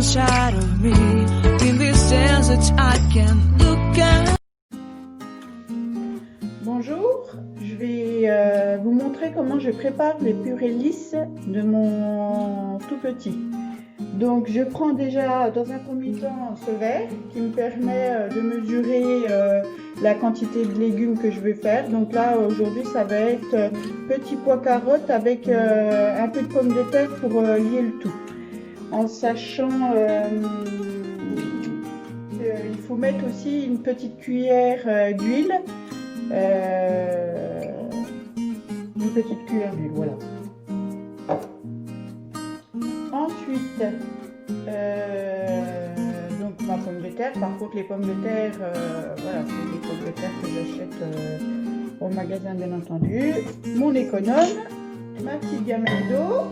inside of me. In this desert I can look at. Bonjour, je vais vous montrer comment je prépare les purées lisses de mon tout petit. Donc je prends déjà dans un premier temps ce verre qui me permet de mesurer la quantité de légumes que je vais faire. Donc là aujourd'hui ça va être petit pois carottes avec un peu de pommes de terre pour lier le tout. En sachant il faut mettre aussi une petite cuillère d'huile. Une petite cuillère d'huile, voilà. Ensuite, donc ma pomme de terre. Par contre, les pommes de terre, voilà, c'est des pommes de terre que j'achète au magasin, bien entendu. Mon économe, ma petite gamelle d'eau.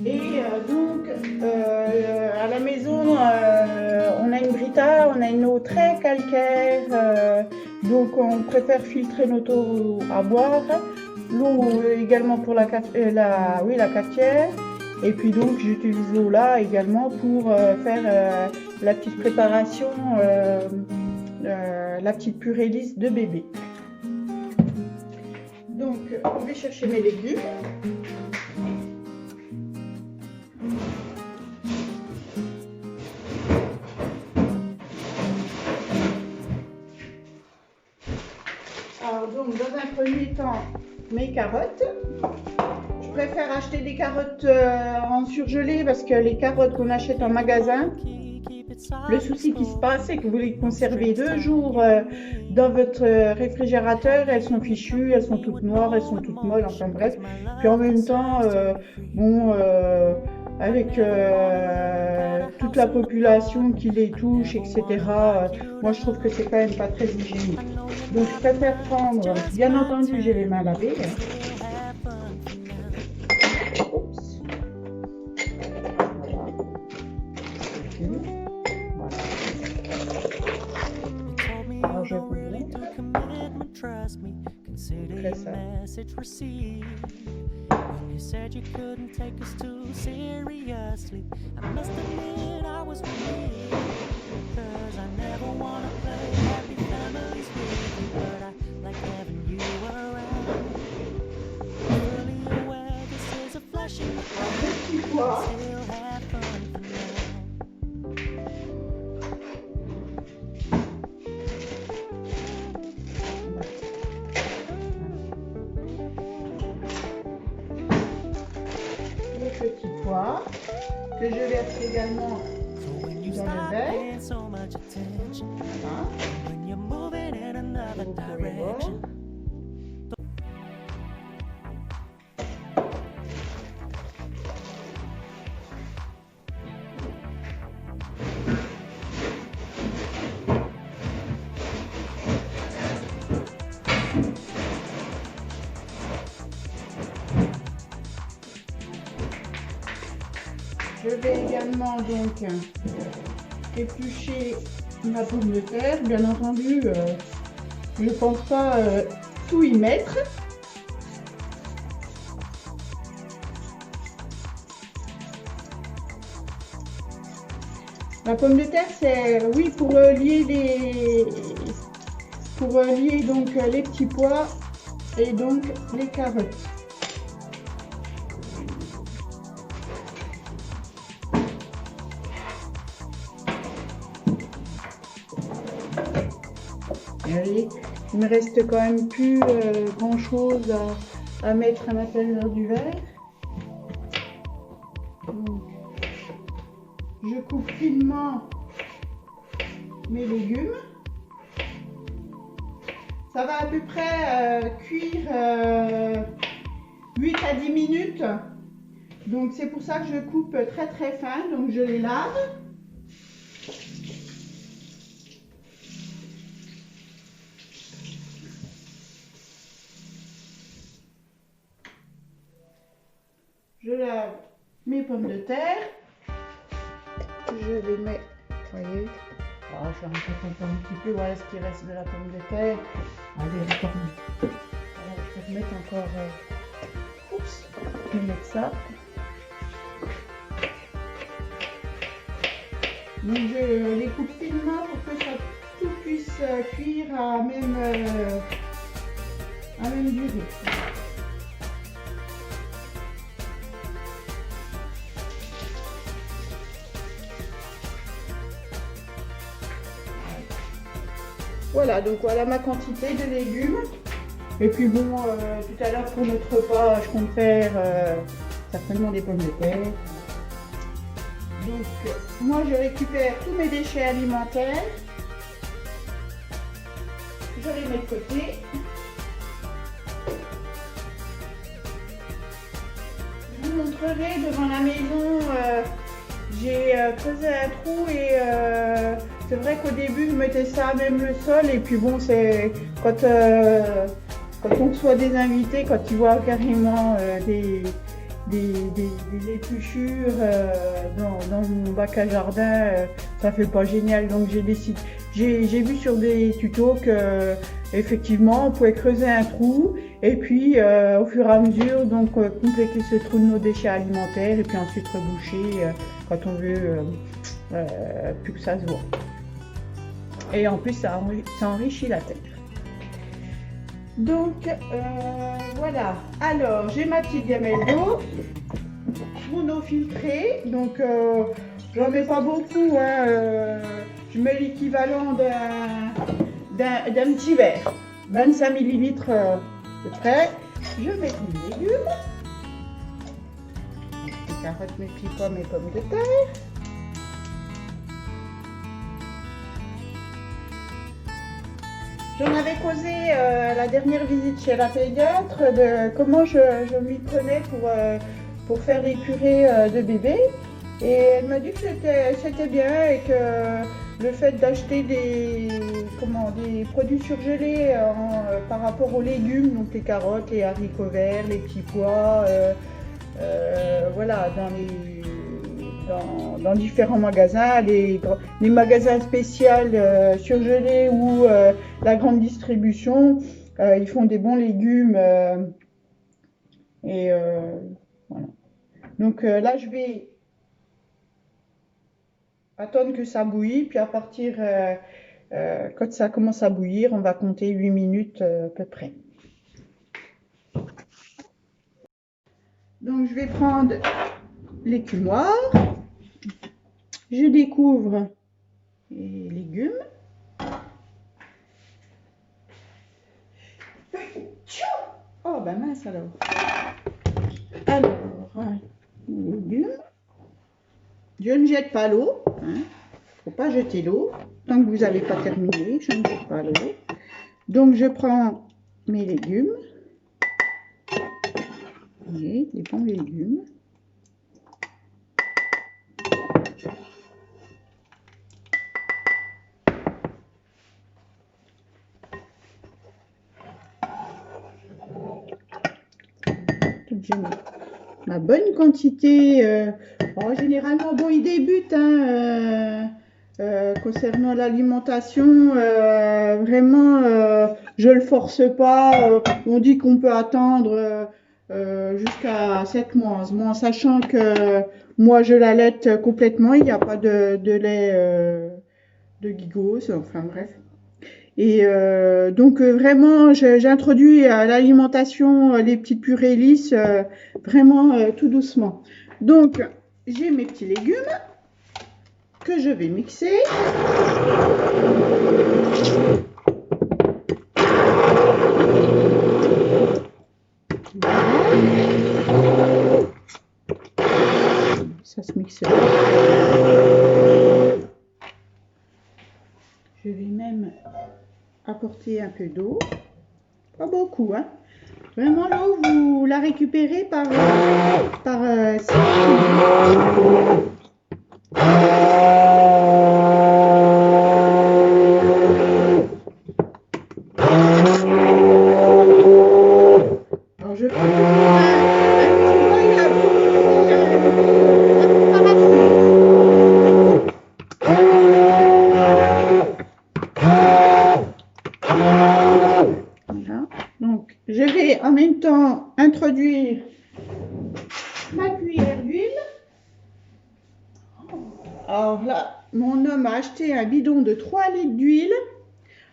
Et donc, à la maison, on a une Brita, on a une eau très calcaire, donc on préfère filtrer notre eau à boire. L'eau également pour la cafetière. Et puis donc, j'utilise l'eau là également pour faire la petite préparation, la petite purée lisse de bébé. Donc, je vais chercher mes légumes. Alors donc dans un premier temps, mes carottes. Je préfère acheter des carottes en surgelé parce que les carottes qu'on achète en magasin, le souci qui se passe, c'est que vous les conservez 2 jours dans votre réfrigérateur, elles sont fichues, elles sont toutes noires, elles sont toutes molles, enfin bref. Puis en même temps, avec toute la population qui les touche, etc., moi je trouve que c'est quand même pas très hygiénique. Donc je préfère prendre, bien entendu j'ai les mains lavées. Oups. Voilà. Alors je vous montre. Très ça. You said you couldn't take us too seriously. I must admit I was weak, cause I never wanna play happy families with you, but I like having you around. Fully aware this is a flash in the pan, still have fun for now. Petits pois que je verse également dans le verre. Voilà. Vous pouvez voir. Je vais également donc éplucher ma pomme de terre. Bien entendu, je ne pense pas tout y mettre. La pomme de terre, c'est oui pour lier donc les petits pois et donc les carottes. Allez, il me reste quand même plus grand chose à mettre à l'intérieur du verre. Donc, je coupe finement mes légumes. Ça va à peu près cuire 8 à 10 minutes. Donc c'est pour ça que je coupe très très fin. Donc je les lave. Je lave mes pommes de terre. Je les mets, vous voyez, oh, je vais encore un petit peu, voilà ce qui reste de la pomme de terre. Allez, retourne. Voilà, je vais remettre encore, oups, je vais mettre ça. Donc je les coupe finement pour que ça tout puisse cuire à même durée. Voilà, donc voilà ma quantité de légumes. Et puis bon, tout à l'heure pour notre repas, je compte faire certainement des pommes de terre. Donc moi je récupère tous mes déchets alimentaires. Je les mets de côté. Je vous montrerai devant la maison, j'ai creusé un trou et c'est vrai qu'au début je mettais ça même le sol et puis bon c'est quand on reçoit des invités, quand ils voient carrément des épluchures dans mon bac à jardin, ça fait pas génial. Donc j'ai vu sur des tutos que effectivement on pouvait creuser un trou et puis au fur et à mesure donc compléter ce trou de nos déchets alimentaires et puis ensuite reboucher quand on veut plus que ça se voit. Et en plus ça enrichit la terre. Donc voilà, alors j'ai ma petite gamelle d'eau, mon eau filtrée, donc j'en mets pas beaucoup, hein, je mets l'équivalent d'un petit verre, 25 ml à peu près. Je mets mes légumes, mes carottes, mes petits pommes, mes pommes de terre. J'en avais causé la dernière visite chez la pédiatre de comment je m'y prenais pour faire les purées de bébé. Et elle m'a dit que c'était bien et que le fait d'acheter des produits surgelés par rapport aux légumes, donc les carottes, les haricots verts, les petits pois, voilà, dans différents magasins, les magasins spéciaux surgelés ou la grande distribution, ils font des bons légumes et voilà. Donc là je vais attendre que ça bouille, puis à partir quand ça commence à bouillir, on va compter 8 minutes à peu près. Donc je vais prendre l'écumoire. Je découvre les légumes. Oh ben mince alors. Alors, les légumes. Je ne jette pas l'eau. Hein. Faut pas jeter l'eau. Tant que vous n'avez pas terminé, je ne jette pas l'eau. Donc je prends mes légumes. Voyez, des bons légumes. Je mets ma bonne quantité. Généralement, bon, ils débutent hein, concernant l'alimentation. Vraiment, je le force pas. On dit qu'on peut attendre jusqu'à 7 mois, en sachant que moi, je l'allaite complètement. Il n'y a pas de lait de gigose. Enfin bref. Et donc vraiment j'introduis à l'alimentation les petites purées lisses vraiment tout doucement. Donc j'ai mes petits légumes que je vais mixer. Voilà. Ça se mixe. Je vais même apporter un peu d'eau, pas beaucoup, hein. Vraiment l'eau, vous la récupérez par alors je prends donc, je vais en même temps introduire ma cuillère d'huile. Alors là, mon homme a acheté un bidon de 3 litres d'huile.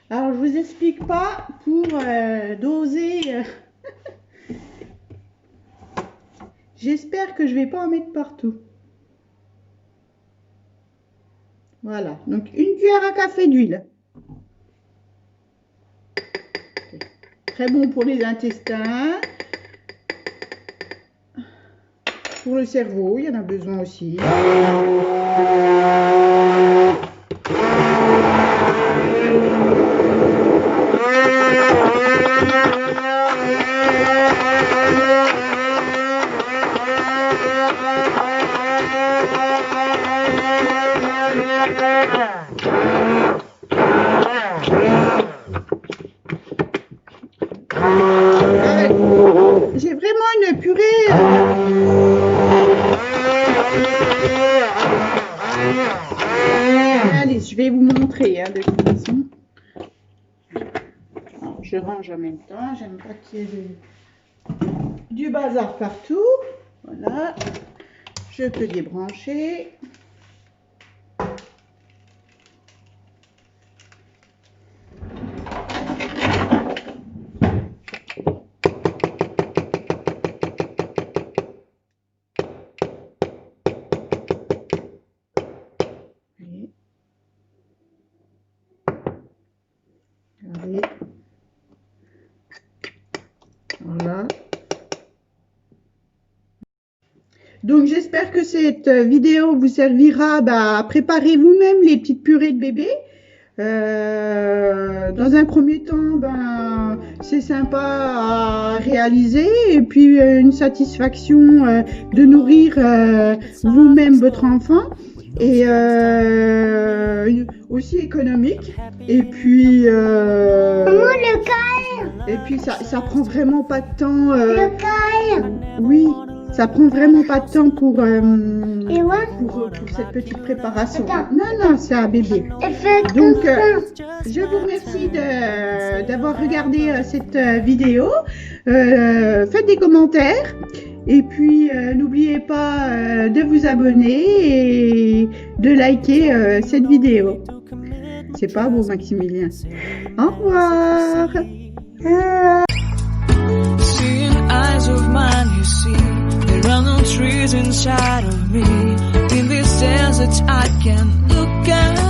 Alors, je vous explique pas pour doser. J'espère que je vais pas en mettre partout. Voilà, donc une cuillère à café d'huile. Très bon pour les intestins. Pour le cerveau, il y en a besoin aussi. J'ai vraiment une purée. Allez, je vais vous montrer de toute façon. Alors, je range en même temps. J'aime pas qu'il y ait du bazar partout. Voilà. Je peux débrancher. Regardez. Voilà. Donc j'espère que cette vidéo vous servira à préparer vous-même les petites purées de bébé. Dans un premier temps, c'est sympa à réaliser et puis une satisfaction de nourrir vous-même votre enfant et aussi économique. Et puis ça prend vraiment pas de temps. Oui. Ça prend vraiment pas de temps pour cette petite préparation. Non, c'est un bébé. Donc, je vous remercie d'avoir regardé cette vidéo. Faites des commentaires. Et puis, n'oubliez pas de vous abonner et de liker cette vidéo. C'est pas beau, Maximilien. Au revoir. Seeing eyes of mine, you see. There are no trees inside of me. In this desert I can look at